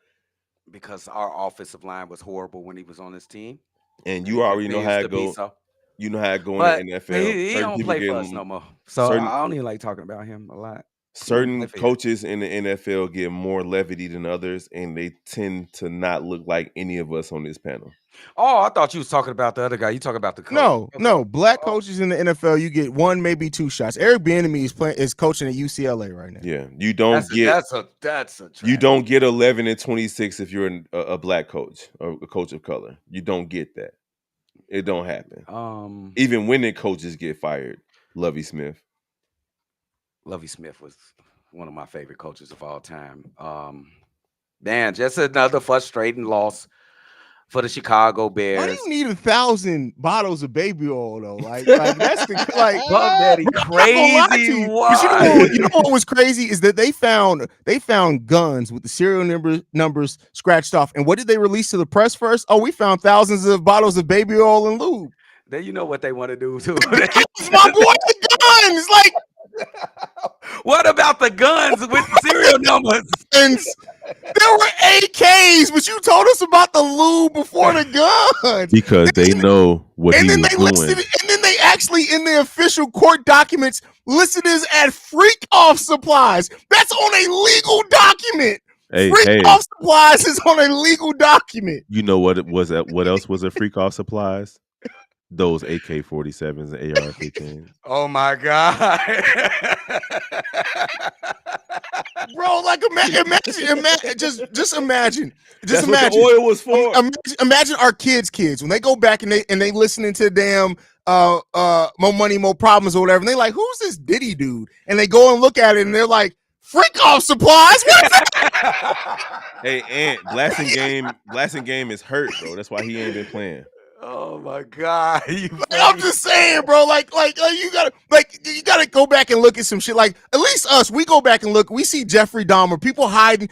Because our offensive line was horrible when he was on this team. And you already know how it goes. So. You know how it go But in the NFL. he don't play for us no more. So I don't even like talking about him a lot. He don't play Certain for you. coaches in the NFL get more levity than others, and they tend to not look like any of us on this panel. Oh, I thought you was talking about the other guy. You talking about the coach? No, Okay. black Oh, coaches in the NFL, you get one, maybe two shots. Eric Bieniemy is coaching at UCLA right now. Yeah, that's a you tragedy. don't get 11 and 26 if you're a black coach or a coach of color. You don't get that. It don't happen. Even winning coaches get fired. Lovey Smith. Lovey Smith was one of my favorite coaches of all time. Man, just another frustrating loss for the Chicago Why do Bears. you need 1,000 bottles of baby oil though? Like that's the like. Puff Daddy Bro, I'm not gonna lie to crazy. you. What? You know what was crazy is that they found guns with the serial numbers scratched off. And what did they release to the press first? Oh, we found thousands of bottles of baby oil and lube. Then you know what they want to do too. My boy, the guns. Like, what about the guns with the serial numbers? There were AKs, but you told us about the lube before the guns. Because they know what he was doing. And then they actually, in the official court documents, listed as at freak off supplies. That's on a legal document. Freak off supplies is on a legal document. You know what it was? What else was a freak off supplies? Those AK-47s and AR-15s. Oh my god, bro! Like imagine, just imagine. That's what the oil was for. Imagine our kids when they go back and they listening to damn More Money, More Problems or whatever, and they like, who's this Diddy dude? And they go and look at it and they're like, freak off supplies. What is that? Hey, Ant, Blasting Game is hurt, bro. That's why he ain't been playing. Oh my god! I'm just saying, bro. Like you gotta go back and look at some shit. Like at least us, we go back and look. We see Jeffrey Dahmer, people hiding,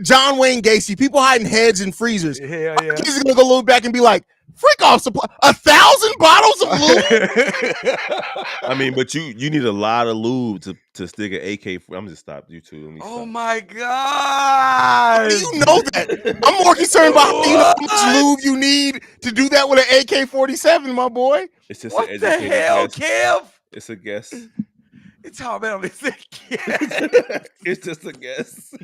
John Wayne Gacy, people hiding heads in freezers. Yeah. Kids are gonna go look back and be like, freak off supply, 1,000 bottles of lube. I mean, but you need a lot of lube to stick an AK. I'm just stop you too. Oh my god! You know that. I'm more concerned about how much lube you need to do that with an AK-47, my boy. It's just what the hell, Kev? It's a guess. It's all about it's a guess. It's just a guess.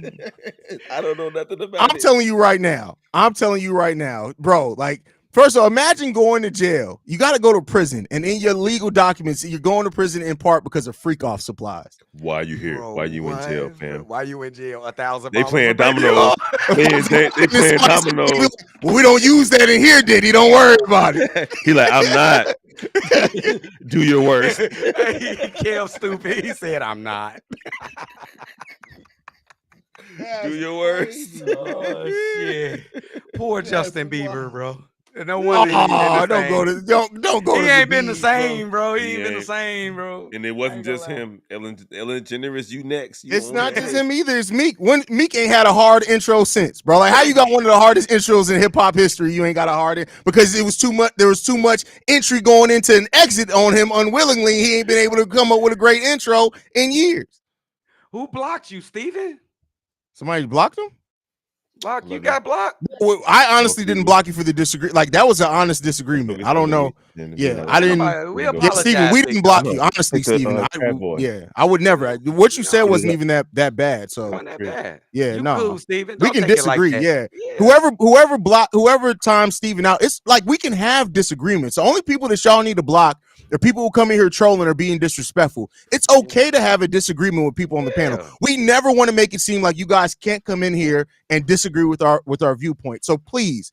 I don't know nothing about it. I'm telling you right now, bro. Like, first of all, imagine going to jail. You got to go to prison, and in your legal documents, you're going to prison in part because of freak off supplies. Why you here? Bro, why you in jail, fam? Why you in jail? 1,000. They playing dominoes. They playing dominoes. Well, we don't use that in here, Diddy. Don't worry about it. He like, I'm not. Do your worst. Kev stupid. He said, I'm not. Do your worst. Oh shit. Poor Justin Bieber, bro. No wonder don't go. He ain't been the same, bro. He ain't been the same, bro. And it wasn't just him. Ellen DeGeneres, you next. It's not just him either. It's Meek. Meek ain't had a hard intro since, bro. Like, how you got one of the hardest intros in hip hop history? You ain't got a hard because it was too much. There was too much entry going into an exit on him unwillingly. He ain't been able to come up with a great intro in years. Who blocked you, Steven? Somebody blocked him? Blocked? You got blocked? Well, I honestly didn't block you for the disagreement. Like, that was an honest disagreement. I don't know. Yeah, I didn't. We apologize. Steven, we didn't block you. Honestly, Steven. I would never. What you said wasn't even that bad. So wasn't that bad. Yeah, no. Cool, Steven. We can disagree. Like yeah. Whoever times Steven out, it's like we can have disagreements. The only people that y'all need to block are people who come in here trolling or being disrespectful. It's okay to have a disagreement with people on the panel. We never want to make it seem like you guys can't come in here and disagree with our viewpoint. So please,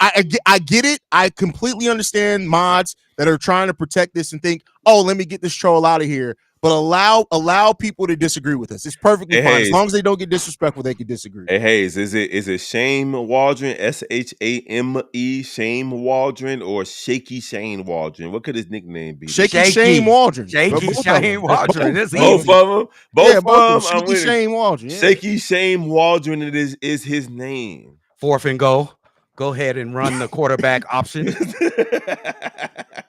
I get it. I completely understand mods that are trying to protect this and think, oh, let me get this troll out of here. But allow people to disagree with us. It's perfectly fine. As long as they don't get disrespectful, they can disagree. Hey Hayes, is it Shame Waldron, SHAME, Shame Waldron, or Shaky Shane Waldron? What could his nickname be? Shaky Shane Waldron. Shaky Shane Waldron. Both of them. Both of them. Shaky Shane Waldron. Yeah. Shaky Shane Waldron. It is his name. 4th and goal. Go ahead and run the quarterback option.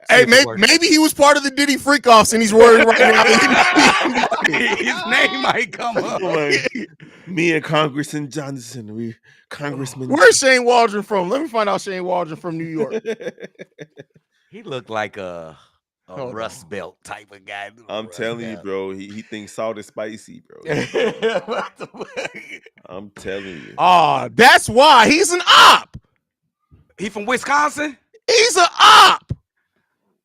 Hey, maybe he was part of the Diddy freak offs and he's worried right now. His name might come up. Me and Congressman Johnson, Congressman. Where's Shane Waldron from? Let me find out Shane Waldron from New York. He looked like a a Hold on. Rust Belt type of guy. I'm Rust telling you, Belt. bro. He thinks salt is spicy, bro. What the fuck? I'm telling you. Oh, that's why he's an op. He from Wisconsin? He's an op.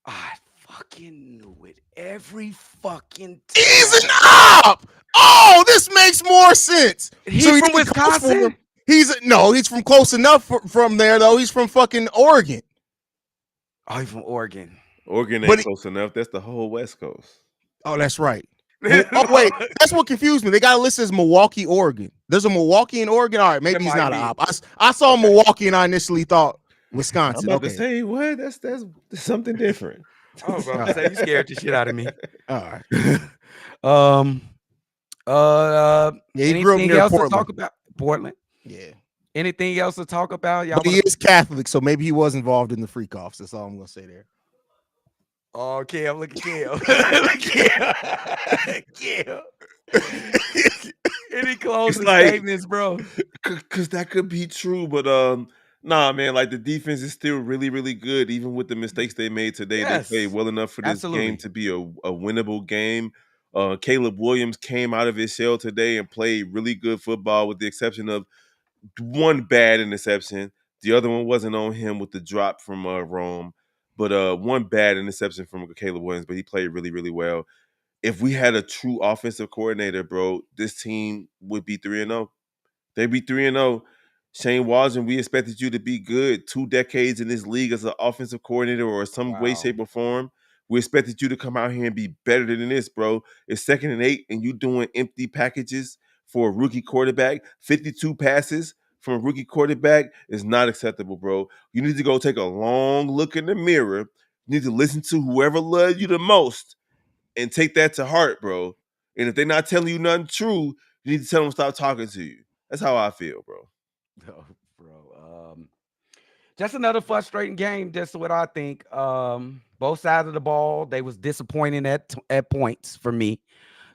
I fucking knew it every fucking He's an time. op. Oh, this makes more sense. He So he from didn't go for him. Wisconsin? He's from close enough from there though. He's from fucking Oregon. Oh, he from Oregon. Oregon But ain't close enough. That's the whole West Coast. oh, that's right. Oh wait, that's what confused me. They got to list as Milwaukee, Oregon. There's a Milwaukee in Oregon. All right, maybe he's might not be. an op. I saw Okay. Milwaukee and I initially thought I'm Wisconsin. about to Okay, say what? That's something different. I was about to say you scared the shit out of me. all right. Um. Yeah, he grew up Anything near else to Portland. talk about? Portland. Yeah, Anything else to talk about? Y'all but he wanna- is Catholic, so maybe he was involved in the freak offs. That's all I'm gonna say there. Oh, Cam, look at Cam. Look at Cam. Any closing like- statements, bro? Cause that could be true, but nah, man. Like the defense is still really, really good, even with the mistakes they made today. Yes. They played well enough for this Absolutely. game to be a winnable game. Caleb Williams came out of his shell today and played really good football, with the exception of one bad interception. The other one wasn't on him with the drop from Rome, but one bad interception from Caleb Williams. But he played really, really well. If we had a true offensive coordinator, bro, this team would be 3-0. They'd be 3-0. Shane Waldron, we expected you to be good 2 decades in this league as an offensive coordinator or some way, Wow. shape, or form. We expected you to come out here and be better than this, bro. It's 2nd and 8, and you doing empty packages for a rookie quarterback. 52 passes from a rookie quarterback is not acceptable, bro. You need to go take a long look in the mirror. You need to listen to whoever loved you the most and take that to heart, bro. And if they're not telling you nothing true, you need to tell them to stop talking to you. That's how I feel, bro. Oh, bro. Just another frustrating game. Just what I think. Both sides of the ball, they was disappointing at points for me.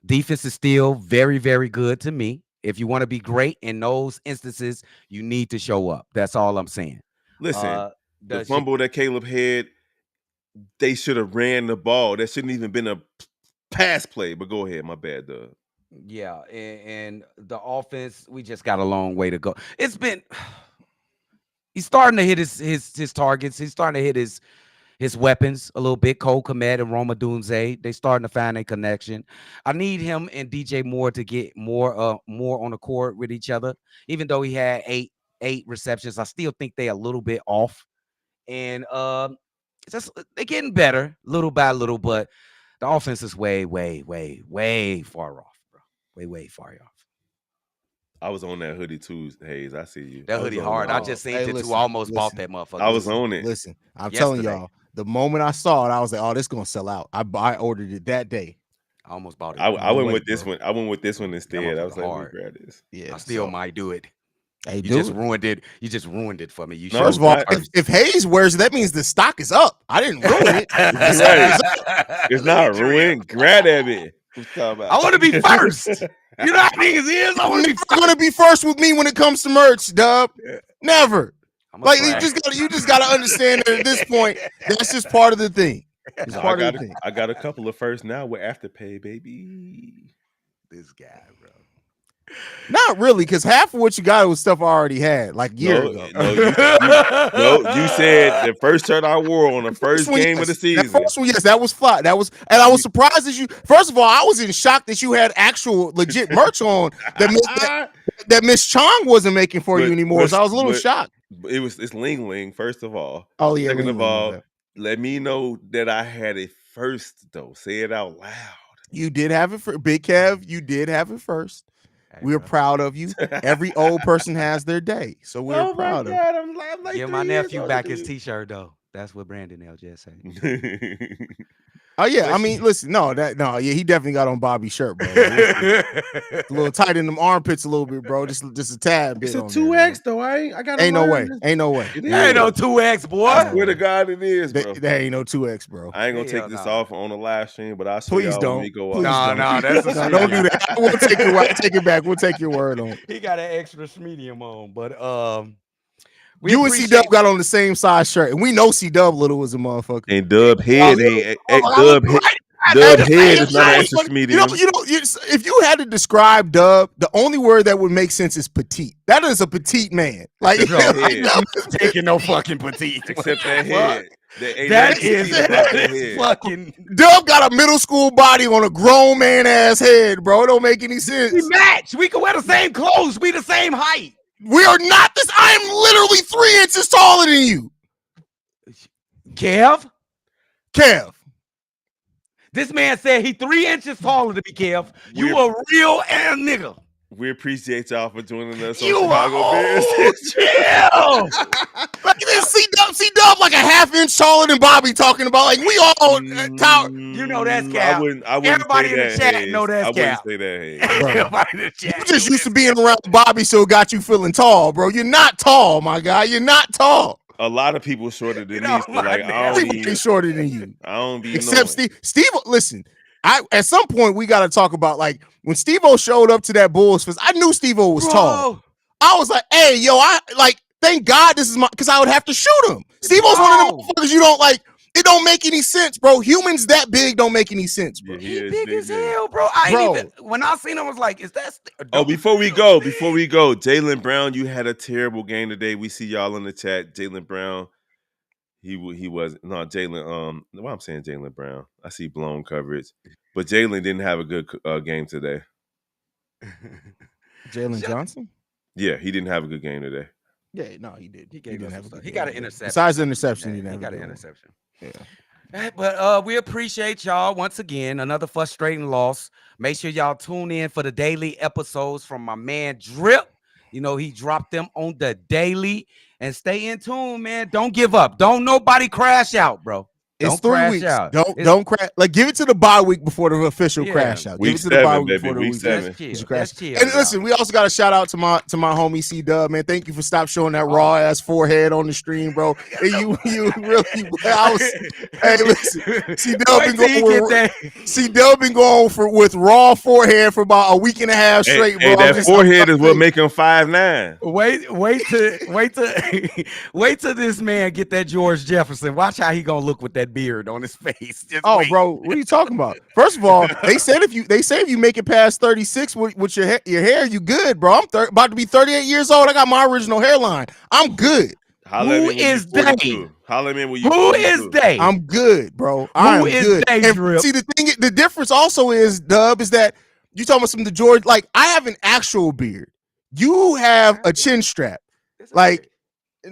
Defense is still very, very good to me. If you want to be great in those instances, you need to show up. That's all I'm saying. Listen, the the fumble that Caleb had, they should have ran the ball. That shouldn't even been a pass play. But go ahead, my bad, Doug. Yeah, and the offense, we just got a long way to go. It's been he's starting to hit his targets. He's starting to hit his weapons a little bit. Cole Kmet and Roma Dunze, they starting to find a connection. I need him and DJ Moore to get more on the court with each other. Even though he had eight receptions, I still think they a little bit off. And just they're getting better little by little, but the offense is way far off, bro. Way far off. I was on that hoodie too, Hayes. I see you. That I was hoodie on hard. that. I just seen Hey, it too. listen, Almost bought listen. that motherfucker. I was on it. Listen, I'm telling Yesterday. y'all, the moment I saw it, I was like, "Oh, this gonna sell out." I ordered it that day. I almost bought it. I went wait, with this bro. one. I went with this one instead. I was motherfucker like, hard. let me grab this. Yeah, I still so, might do it. hey, You do just it. ruined it. You just ruined it for me. You No, First showed of all, not- if Hayes wears it, that means the stock is up. I didn't ruin it. The You're stock right. is up. It's not ruined. Grab that bit. What you talking about? I want to be first. You know how niggas is. I You're want to be never gonna be first with me when it comes to merch, Dub. Never. Like you just gotta understand that at this point, that's just part of the thing. It's No, part of the thing. I got a couple of firsts now with Afterpay, baby. this guy, bro. Not really, because half of what you got was stuff I already had, like a year ago. You said the first shirt I wore on the first one, game of the yes. season. That first one, yes, that was fly. That was, and I was surprised that you. First of all, I was in shock that you had actual legit merch on that Miss Chong wasn't making for you anymore. So I was a little shocked. It's Ling Ling, first of all. Oh yeah. Second Ling of Ling, all, okay. let me know that I had it first, though. Say it out loud. You did have it for Big Kev. You did have it first. Hey, We're bro. proud of you. Every old person has their day, so we're proud of you. I'm like Give 3 my years nephew older back than his you. T-shirt though. That's what Brandon L just said. Oh yeah, I mean, listen, yeah, he definitely got on Bobby's shirt, bro. It's a little tight in them armpits a little bit, bro. Just a tad bit. It's a on 2X there, though. I got. ain't no way. Ain't no way. It There ain't is. no 2X, boy. I swear to God, it is, bro. There ain't no 2X, bro. I ain't gonna Hell take this nah. off on the live stream, but I'll show Please y'all don't. when we go Please off. No, that's a No, don't do that. I won't take your word. Take it back. We'll take your word on it. He got an extra medium on, but We You and C Dub appreciate. got on the same size shirt, and we know C Dub little was a motherfucker. And Dub I head little, ain't I look Dub right. Hey, Dub the head same is not an size, extra but medium. if you had to describe Dub, the only word that would make sense is petite. That is a petite man. Like, Except No, that like head. Dub, taking no fucking petite. What Except the that fuck? head. There ain't nothing petite about That that is head. fucking. Dub got a middle school body on a grown man ass head, bro. It don't make any We sense. match. We can wear the same clothes. We the same height. We are not this. I am literally 3 inches taller than you, Kev. Kev. This man said he 3 inches taller than me, Kev. You We're- a real ass nigga. We appreciate y'all for joining us on You are Chicago Bears. Kev. Like this, C Dub like a half-inch taller than Bobby talking about. Like we all tower. You know that's I Cap. wouldn't Everybody say in the that, chat Hayes. know that's I wouldn't Cap. say that, Hayes. Bro. Everybody in the You chat. just know used to that's being around Bobby, so got you feeling tall, bro. You're not tall, my guy. You're not tall. A lot of people shorter than Get me, off so my like damn- I don't Everybody's even shorter than you, I don't be except knowing. Steve. Steve, listen. At some point we got to talk about like when Steve-O showed up to that Bulls fest. I knew Steve-O was tall. Bro, I was like, hey, yo, I like. Thank God this is my because I would have to shoot him. Steve-O's one of them Bro. motherfuckers you don't like. It don't make any sense, bro. Humans that big don't make any sense, bro. Yeah, he is big as man. hell, bro. I ain't Bro. even when I seen him, I was like, is that Oh, before we go, Jaylen Brown, you had a terrible game today. We see y'all in the chat. Jaylen Brown, he was no Jaylen. Why I'm saying Jaylen Brown? I see blown coverage, but Jaylen didn't have a good game today. Jalen Johnson? Yeah, he didn't have a good game today. Yeah, no, he did. He gave didn't us have some a stuff. good He got game an today. interception. Besides the interception, Yeah, he didn't have got a an good one. interception. Yeah. But we appreciate y'all once again. Another frustrating loss. Make sure y'all tune in for the daily episodes from my man Drip. You know, he dropped them on the daily. And stay in tune, man. Don't give up. Don't nobody crash out, bro. It's Don't 3 crash weeks. out. Don't crash. Like, give it to the bye week before the official Yeah. crash out. Give Week it to the bye 7, week baby. before the Week week. 7. Just Crash. chill. And listen, we also got a shout out to my homie C Dub, man. Thank you for stop showing that raw ass forehead on the stream, bro. And you really. I was. Hey, listen. C Dub Wait been till you going. get C Dub been going with raw forehead for about a week and a half straight, bro. Hey, that forehead is what make him 5'9". Wait till this man get that George Jefferson. Watch how he gonna look with that beard on his face. Just Oh, wait. bro, what are you talking about? First of all, they say if you make it past 36 with your hair, you good, bro. I'm about to be 38 years old. I got my original hairline. I'm good. Holla at Who me when you is 42. they? Holla at me when you Who 42. is they? I'm good, bro. I am is good. they, And Drip? see, the difference also is, Dub, is that you talking about some of the George. Like, I have an actual beard. You have a chin strap. Like,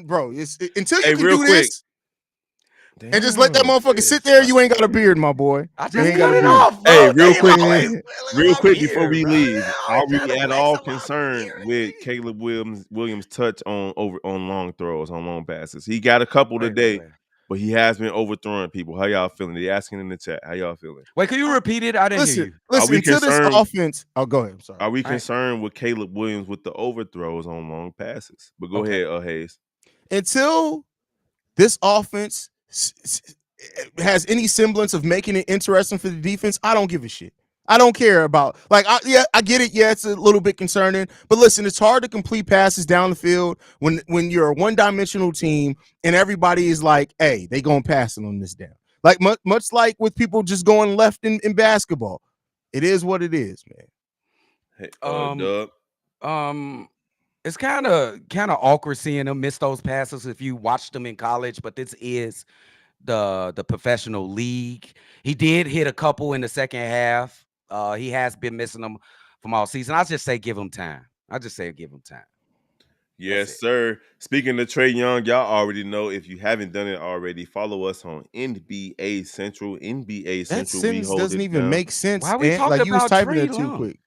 bro, until you Hey, can real do quick. this and just let that motherfucker sit there, you ain't got a beard, my boy. I You just ain't got cut a it beard. off, bro. Hey, real They quick, always- real my quick before beard, we bro. leave, They are always we trying to at flex all on my concerned beard. with Caleb Williams' touch on long throws, on long passes? He got a couple today, but he has been overthrowing people. How y'all feeling? They asking in the chat. How y'all feeling? Wait, can you repeat it? I didn't hear you. Listen, we until this concerned- offense. Oh, go ahead. I'm sorry. Are we All right. concerned with Caleb Williams with the overthrows on long passes? But go ahead, Hayes. Until this offense has any semblance of making it interesting for the defense, I don't give a shit. I don't care about I get it. Yeah, it's a little bit concerning, but listen, it's hard to complete passes down the field when you're a one-dimensional team and everybody is like, hey, they gonna pass it on this down. Like much like with people just going left in basketball. It is what it is, man. Hey, Um, Dub. It's kind of awkward seeing him miss those passes if you watched them in college, but this is the professional league. He did hit a couple in the second half. He has been missing them from all season. I just say give him time. I just say give him time. Yes, sir. Speaking of Trae Young, y'all already know. If you haven't done it already, follow us on NBA Central. NBA Central. That sentence doesn't even make sense. Why we and, talking like you was about typing Trae that too Young? quick.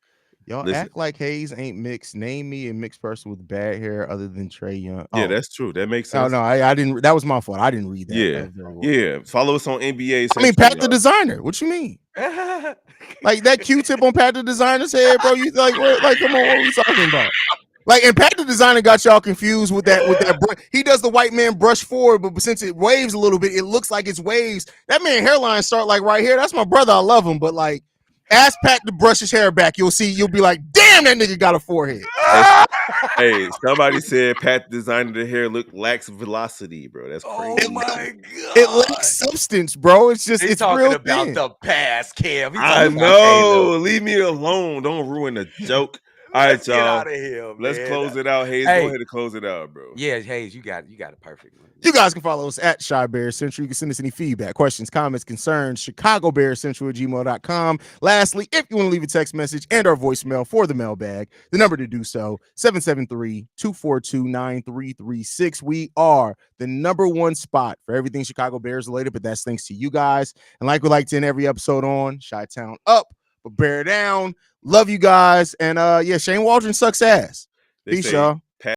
Y'all Listen. act like Hayes ain't mixed. Name me a mixed person with bad hair other than Trae Young. Yeah, Oh. that's true. That makes Oh sense. no, I didn't. That was my fault. I didn't read that. Yeah, That very well. yeah. Follow us on NBA Central. I mean, Pat the y'all. designer. What you mean? Like that Q-tip on Pat the designer's head, bro. You like, what, like, come on, what are we talking about? Like, and Pat the designer got y'all confused with that. He does the white man brush forward, but since it waves a little bit, it looks like it's waves. That man hairline start like right here. That's my brother. I love him, but like, ask Pat to brush his hair back. You'll be like, damn, that nigga got a forehead. Hey, somebody said Pat designer the hair look lacks velocity, bro. That's Oh crazy. my It God. lacks substance, bro. It's just He it's talking real about thin. the past, Cam. He I talking about, hey, look, know. Leave me alone. Don't ruin the joke. All let's right, get out y'all. of here, Let's man. close it out. Hayes, go Hey, ahead and close it out, bro. yeah, Hayes, you got it perfect, man. You guys can follow us at Shy Bear Central. You can send us any feedback, questions, comments, concerns, ChicagoBearCentral@gmail.com. Lastly, if you want to leave a text message and our voicemail for the mailbag, the number to do so, 773-242-9336. We are the number one spot for everything Chicago Bears related, but that's thanks to you guys. And like we like to end every episode on, Chi-Town up, but bear down. Love you guys. And yeah, Shane Waldron sucks ass. They Peace, say y'all.